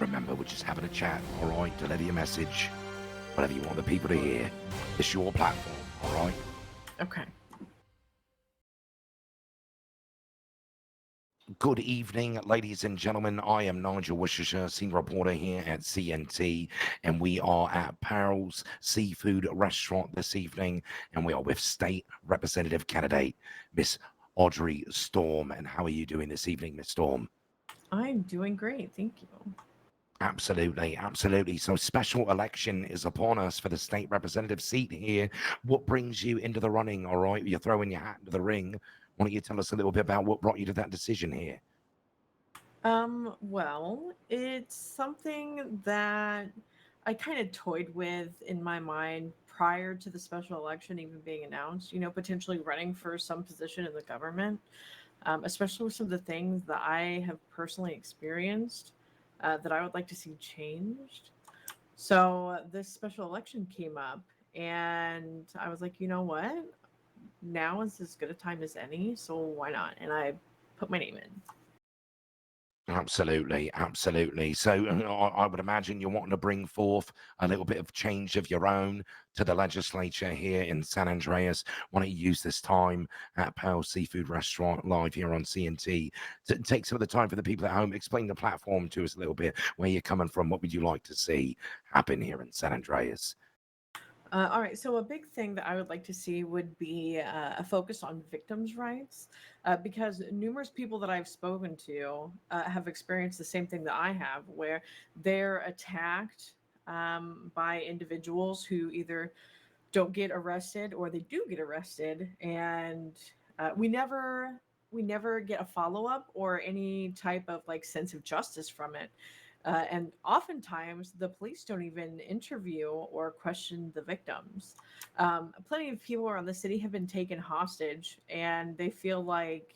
Remember, we're just having a chat, all right? Deliver your message, whatever you want the people to hear. It's your platform, all right? Okay. Good evening, ladies and gentlemen. I am Nigel Worcestershire, senior reporter here at CNT, and we are at Parrell's Seafood Restaurant this evening, and we are with State Representative candidate, Miss Audrey Storm. And how are you doing this evening, Miss Storm? I'm doing great. Thank you. Absolutely, absolutely. So special election is upon us for the state representative seat here. What brings you into the running, all right? You're throwing your hat into the ring. Why don't you tell us a little bit about what brought you to that decision here? Well, it's something that I kind of toyed with in my mind prior to the special election even being announced, potentially running for some position in the government, especially with some of the things that I have personally experienced that I would like to see changed. So this special election came up, and I was like, you know what? Now is as good a time as any, so why not? And I put my name in. Absolutely, absolutely. So I would imagine you're wanting to bring forth a little bit of change of your own to the legislature here in San Andreas. Why don't you use this time at Pearl Seafood Restaurant live here on CNT to take some of the time for the people at home, explain the platform to us a little bit, where you're coming from, what would you like to see happen here in San Andreas? All right, so a big thing that I would like to see would be a focus on victims' rights, because numerous people that I've spoken to have experienced the same thing that I have, where they're attacked by individuals who either don't get arrested or they do get arrested, and we never get a follow up or any type of like sense of justice from it. And oftentimes, the police don't even interview or question the victims. Plenty of people around the city have been taken hostage, and they feel like,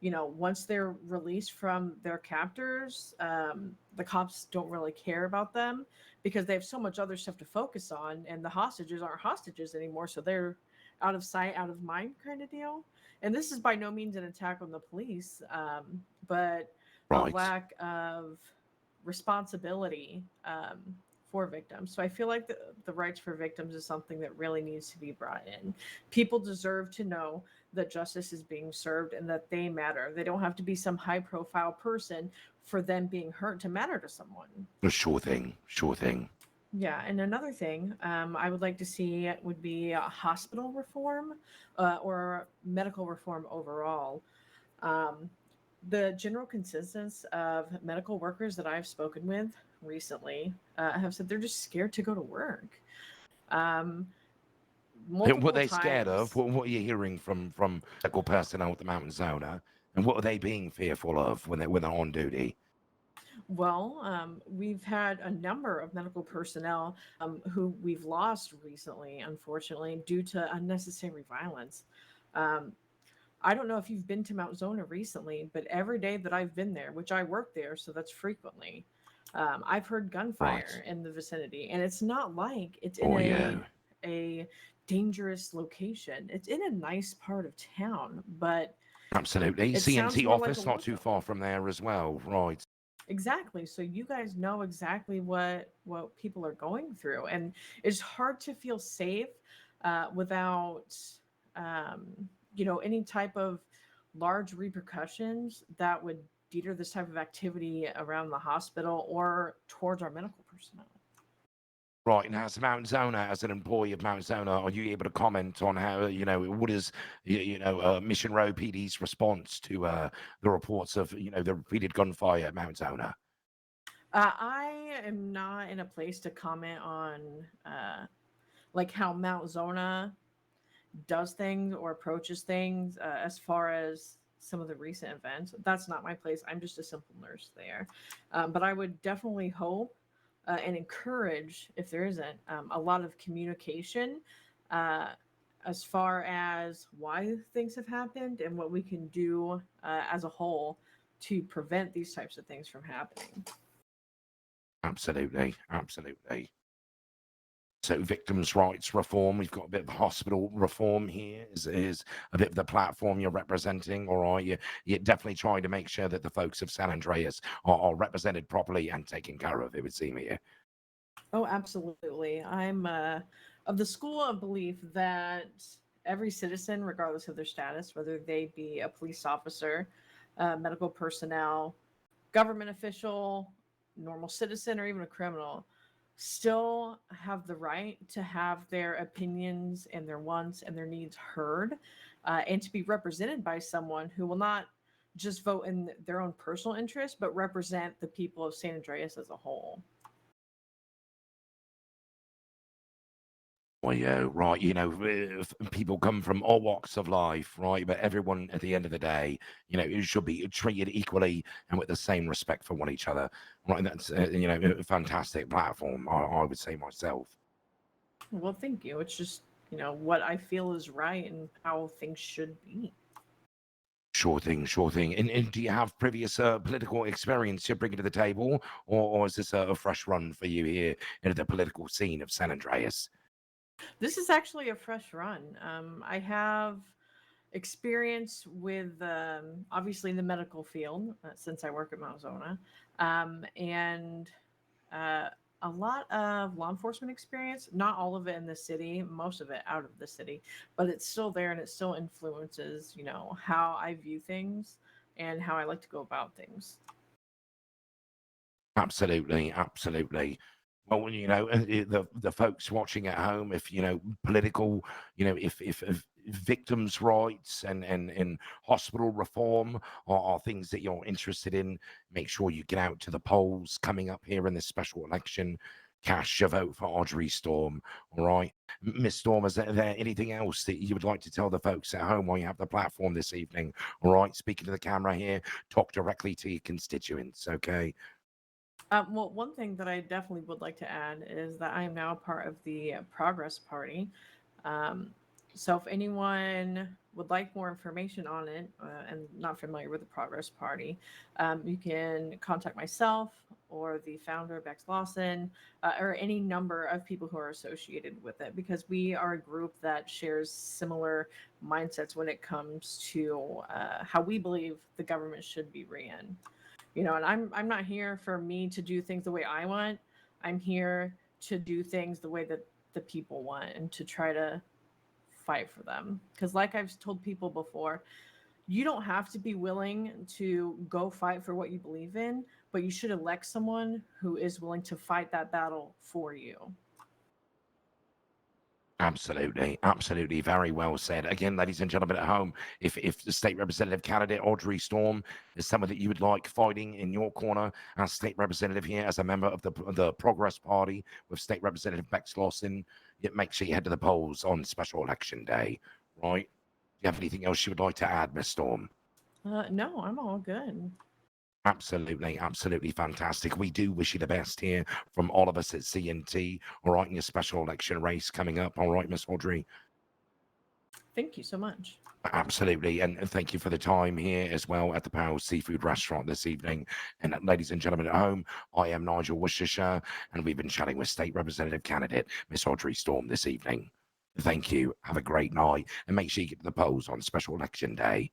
once they're released from their captors, the cops don't really care about them because they have so much other stuff to focus on, and the hostages aren't hostages anymore. So they're out of sight, out of mind kind of deal. And this is by no means an attack on the police, but a Right. lack of responsibility for victims. So I feel like the rights for victims is something that really needs to be brought in. People deserve to know that justice is being served and that they matter. They don't have to be some high profile person for them being hurt to matter to someone. Sure thing, sure thing. Yeah, and another thing I would like to see would be hospital reform or medical reform overall. Um, the general consensus of medical workers that I've spoken with recently have said they're just scared to go to work. Um, What Multiple are they scared of? times. What are you hearing from medical personnel at the Mountain Zona? And what are they being fearful of when they're on duty? Well, we've had a number of medical personnel who we've lost recently, unfortunately, due to unnecessary violence. Um, I don't know if you've been to Mount Zona recently, but every day that I've been there, which I work there, so that's frequently, I've heard gunfire Right. in the vicinity, and it's not like it's in Oh a yeah. a dangerous location. It's in a nice part of town, but Absolutely. it sounds CNT more like a office war not too zone. far from there as well. Right. Exactly. So you guys know exactly what people are going through, and it's hard to feel safe without um, any type of large repercussions that would deter this type of activity around the hospital or towards our medical personnel. Right. Now, as Mount Zona, as an employee of Mount Zona, are you able to comment on how, what is, Mission Row PD's response to the reports of, the repeated gunfire at Mount Zona? I am not in a place to comment on like how Mount Zona does things or approaches things as far as some of the recent events. That's not my place. I'm just a simple nurse there. But I would definitely hope and encourage, if there isn't, a lot of communication uh, as far as why things have happened and what we can do as a whole to prevent these types of things from happening. Absolutely. Absolutely. So victims' rights reform, we've got a bit of hospital reform here, is a bit of the platform you're representing, all right? You're definitely trying to make sure that the folks of San Andreas are represented properly and taken care of, it would seem here. Oh, absolutely. I'm of the school of belief that every citizen, regardless of their status, whether they be a police officer, medical personnel, government official, normal citizen, or even a criminal, still have the right to have their opinions and their wants and their needs heard, and to be represented by someone who will not just vote in their own personal interest, but represent the people of San Andreas as a whole. Well, yeah, right. People come from all walks of life, right? But everyone, at the end of the day, it should be treated equally and with the same respect for one each other, right? And that's a fantastic platform, I would say myself. Well, thank you. It's just, what I feel is right and how things should be. Sure thing, sure thing. And do you have previous political experience you're bringing to the table, or is this a fresh run for you here into the political scene of San Andreas? This is actually a fresh run. I have experience with, obviously, in the medical field, since I work at Mount Zona, and uh, a lot of law enforcement experience. Not all of it in the city, most of it out of the city, but it's still there and it still influences, how I view things and how I like to go about things. Absolutely, absolutely. Well, the folks watching at home, if political, if victims' rights and hospital reform are things that you're interested in, make sure you get out to the polls coming up here in this special election. Cast your vote for Audrey Storm. All right, Miss Storm, is there anything else that you would like to tell the folks at home while you have the platform this evening? All right, speaking to the camera here, talk directly to your constituents. Okay. Well, one thing that I definitely would like to add is that I am now a part of the Progress Party. Um, so if anyone would like more information on it, and not familiar with the Progress Party, you can contact myself or the founder, Bex Lawson, or any number of people who are associated with it, because we are a group that shares similar mindsets when it comes to how we believe the government should be ran. And I'm not here for me to do things the way I want. I'm here to do things the way that the people want and to try to fight for them. Because, like I've told people before, you don't have to be willing to go fight for what you believe in, but you should elect someone who is willing to fight that battle for you. Absolutely, absolutely, very well said. Again, ladies and gentlemen at home, if the state representative candidate Audrey Storm is someone that you would like fighting in your corner as state representative here, as a member of the Progress Party with State Representative Bex Lawson, make sure you head to the polls on special election day. Right? Do you have anything else you would like to add, Miss Storm? No, I'm all good. Absolutely, absolutely fantastic. We do wish you the best here from all of us at CNT. All right, in your special election race coming up. All right, Miss Audrey. Thank you so much. Absolutely. And thank you for the time here as well at the Powell Seafood Restaurant this evening. And ladies and gentlemen at home, I am Nigel Worcestershire, and we've been chatting with State Representative candidate Miss Audrey Storm this evening. Thank you. Have a great night. And make sure you get to the polls on special election day.